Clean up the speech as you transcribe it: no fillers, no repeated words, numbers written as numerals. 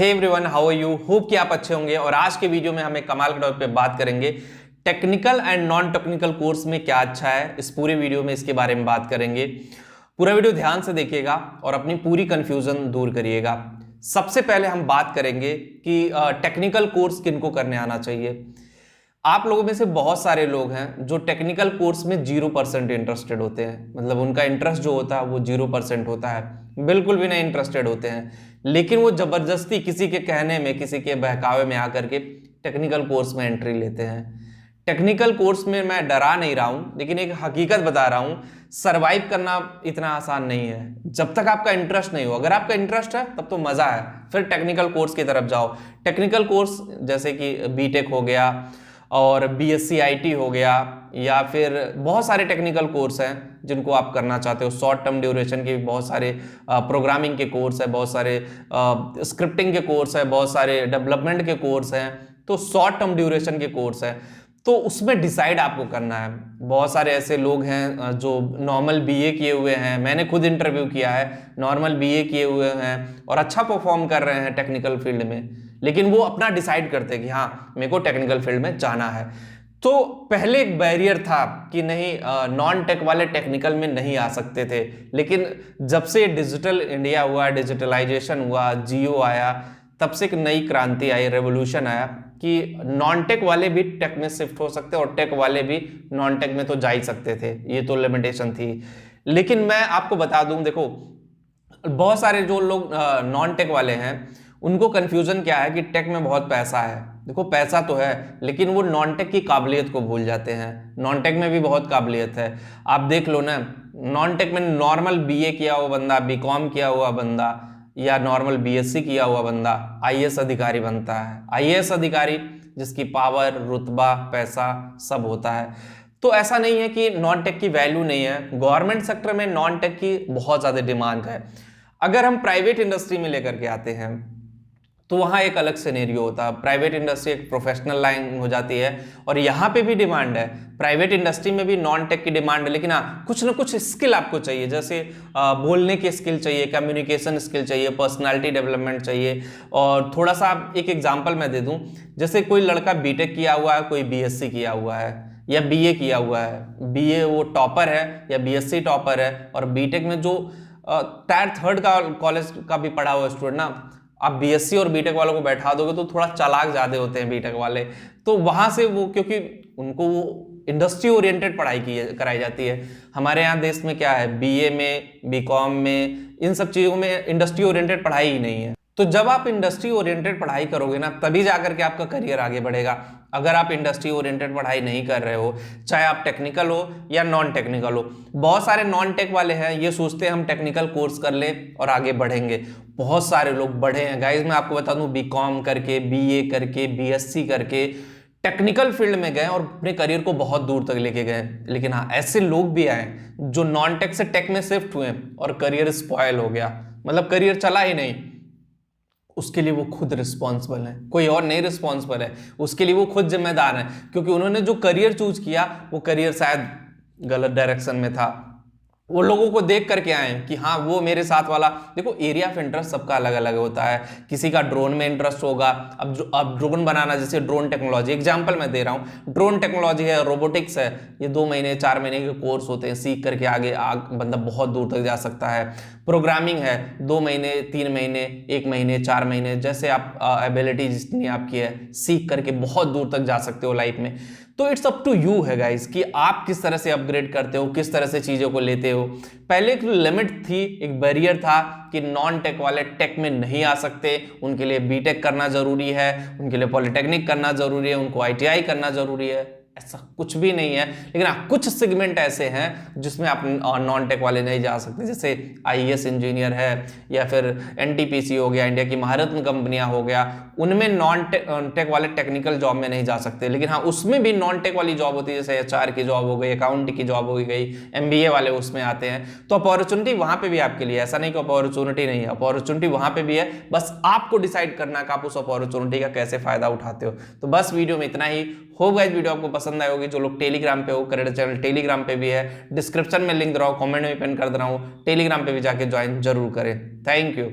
Hey everyone, how are you? Hope कि आप अच्छे होंगे। और आज के वीडियो में हम एक कमाल के टॉपिक पे बात करेंगे। Technical and non technical course में क्या अच्छा है, इस पूरे वीडियो में इसके बारे में बात करेंगे। पूरा वीडियो ध्यान से देखिएगा और अपनी पूरी कंफ्यूजन दूर करिएगा। सबसे पहले हम बात करेंगे कि टेक्निकल कोर्स किनको करने आना चाहिए। आप लोगों में से बहुत सारे लोग हैं जो टेक्निकल कोर्स में 0% इंटरेस्टेड होते हैं। मतलब उनका इंटरेस्ट जो होता है वो 0% होता है, बिल्कुल भी नहीं इंटरेस्टेड होते हैं। लेकिन वो जबरदस्ती किसी के कहने में, किसी के बहकावे में आकर के टेक्निकल कोर्स में एंट्री लेते हैं। टेक्निकल कोर्स में मैं डरा नहीं रहा हूं, लेकिन एक हकीकत बता रहा हूं, सरवाइव करना इतना आसान नहीं है जब तक आपका इंटरेस्ट नहीं हो। अगर आपका इंटरेस्ट है तब तो मजा है, फिर टेक्निकल कोर्स की तरफ जाओ। टेक्निकल कोर्स जैसे कि बीटेक हो गया और बीएससी आईटी हो गया, या फिर बहुत सारे टेक्निकल कोर्स हैं जिनको आप करना चाहते हो। शॉर्ट टर्म ड्यूरेशन के भी बहुत सारे प्रोग्रामिंग के कोर्स है, बहुत सारे स्क्रिप्टिंग के कोर्स है, बहुत सारे डेवलपमेंट के कोर्स हैं। तो शॉर्ट टर्म ड्यूरेशन के कोर्स है, तो उसमें डिसाइड आपको करना है। बहुत सारे ऐसे लोग हैं जो नॉर्मल बीए किए हुए हैं, मैंने खुद इंटरव्यू किया है, नॉर्मल बीए किए हुए हैं और अच्छा परफॉर्म कर रहे हैं टेक्निकल फील्ड में, लेकिन वो अपना डिसाइड करते हैं कि हाँ मेरे को टेक्निकल फील्ड में जाना है। तो पहले एक बैरियर था कि नहीं, नॉन टेक वाले टेक्निकल में नहीं आ सकते थे। लेकिन जब से डिजिटल इंडिया हुआ, डिजिटलाइजेशन हुआ, जियो आया, तब से एक नई क्रांति आई, रेवोल्यूशन आया कि नॉन टेक वाले भी टेक में शिफ्ट हो सकते और टेक वाले भी नॉन टेक में तो जा ही सकते थे। ये तो लिमिटेशन थी। लेकिन मैं आपको बता दूं, देखो बहुत सारे जो लोग नॉन टेक वाले हैं उनको कंफ्यूजन क्या है कि टेक में बहुत पैसा है। देखो पैसा तो है, लेकिन वो नॉन टेक की काबिलियत को भूल जाते हैं। नॉन टेक में भी बहुत काबिलियत है। आप देख लो ना, नॉन टेक में नॉर्मल बीए किया हुआ बंदा, बीकॉम किया हुआ बंदा या नॉर्मल बीएससी किया हुआ बंदा आईएएस अधिकारी बनता है। आईएएस अधिकारी जिसकी पावर, रुतबा, पैसा सब होता है। तो ऐसा नहीं है कि नॉन टेक की वैल्यू नहीं है। गवर्नमेंट सेक्टर में नॉन टेक की बहुत ज़्यादा डिमांड है। अगर हम प्राइवेट इंडस्ट्री में लेकर के आते हैं तो वहाँ एक अलग सिनेरियो होता है। प्राइवेट इंडस्ट्री एक प्रोफेशनल लाइन हो जाती है और यहाँ पे भी डिमांड है। प्राइवेट इंडस्ट्री में भी नॉन टेक की डिमांड है, लेकिन हाँ कुछ ना कुछ स्किल आपको चाहिए। जैसे बोलने की स्किल चाहिए, कम्युनिकेशन स्किल चाहिए, पर्सनालिटी डेवलपमेंट चाहिए। और थोड़ा सा एक एग्जाम्पल मैं दे दूँ, जैसे कोई लड़का बीटेक किया हुआ है, कोई बीएससी किया हुआ है या बीए किया हुआ है। बीए वो टॉपर है या बीएससी टॉपर है, और बीटेक में जो टायर 3 का कॉलेज का भी पढ़ा हुआ स्टूडेंट ना, आप बीएससी और बीटेक वालों को बैठा दोगे तो थोड़ा चालाक ज़्यादा होते हैं बीटेक वाले। तो वहाँ से वो, क्योंकि उनको वो इंडस्ट्री ओरिएंटेड पढ़ाई कराई जाती है। हमारे यहाँ देश में क्या है, बीए में, बीकॉम में, इन सब चीज़ों में इंडस्ट्री ओरिएंटेड पढ़ाई ही नहीं है। तो जब आप इंडस्ट्री ओरिएंटेड पढ़ाई करोगे ना, तभी जाकर के आपका करियर आगे बढ़ेगा। अगर आप इंडस्ट्री ओरिएंटेड पढ़ाई नहीं कर रहे हो, चाहे आप टेक्निकल हो या नॉन टेक्निकल हो, बहुत सारे नॉन टेक वाले हैं ये सोचते हैं हम टेक्निकल कोर्स कर लें और आगे बढ़ेंगे। बहुत सारे लोग बढ़े हैं गाइज। मैं आपको बता दूं, बीकॉम करके, बीए करके, बीएससी करके टेक्निकल फील्ड में गए और अपने करियर को बहुत दूर तक लेके गए। लेकिन हाँ ऐसे लोग भी आए जो नॉन टेक से टेक में शिफ्ट हुए और करियर स्पॉयल हो गया, मतलब करियर चला ही नहीं। उसके लिए वो खुद रिस्पॉन्सिबल है, कोई और नहीं रिस्पॉन्सिबल है। उसके लिए वो खुद जिम्मेदार है, क्योंकि उन्होंने जो करियर चूज किया वो करियर शायद गलत डायरेक्शन में था। वो लोगों को देख करके आए कि हाँ वो मेरे साथ वाला। देखो एरिया ऑफ इंटरेस्ट सबका अलग अलग होता है। किसी का ड्रोन में इंटरेस्ट होगा। अब ड्रोन बनाना, जैसे ड्रोन टेक्नोलॉजी एग्जांपल मैं दे रहा हूँ, ड्रोन टेक्नोलॉजी है, रोबोटिक्स है, ये 2 महीने 4 महीने के कोर्स होते हैं। सीख करके आगे बंदा बहुत दूर तक जा सकता है। प्रोग्रामिंग है, 2 महीने, 3 महीने, 1 महीने, 4 महीने, जैसे आप एबिलिटी जितनी आपकी है, सीख करके बहुत दूर तक जा सकते हो लाइफ में। तो इट्स अप टू यू है गाइस कि आप किस तरह से अपग्रेड करते हो, किस तरह से चीज़ों को लेते हो। पहले एक लिमिट थी, एक बैरियर था कि नॉन टेक वाले टेक में नहीं आ सकते, उनके लिए बीटेक करना जरूरी है, उनके लिए पॉलिटेक्निक करना जरूरी है, उनको आईटीआई करना जरूरी है। ऐसा कुछ भी नहीं है। लेकिन हाँ कुछ सेगमेंट ऐसे हैं जिसमें आप नॉन टेक वाले नहीं जा सकते। जैसे आईएएस इंजीनियर है, या फिर एनटीपीसी हो गया, इंडिया की महारत्न कंपनियां हो गया, उनमें नॉन टेक वाले टेक्निकल जॉब में नहीं जा सकते। लेकिन हाँ उसमें भी नॉन टेक वाली जॉब होती है, जैसे एचआर की जॉब हो गई, अकाउंट की जॉब हो गई, एमबीए वाले उसमें आते हैं। तो अपॉर्चुनिटी वहां पे भी आपके लिए, ऐसा नहीं कि अपॉर्चुनिटी नहीं है, अपॉर्चुनिटी वहां पे भी है। बस आपको डिसाइड करना कि आप उस अपॉर्चुनिटी का कैसे फायदा उठाते हो। तो बस वीडियो में इतना ही। होप गाइस वीडियो आपको पसंद आए होगी। जो लोग टेलीग्राम पे हो, करेक्ट चैनल टेलीग्राम पे भी है, डिस्क्रिप्शन में लिंक दे रहा हूं, कमेंट में पिन कर दे रहा हूं, टेलीग्राम पे भी जाके ज्वाइन जरूर करें। Thank you.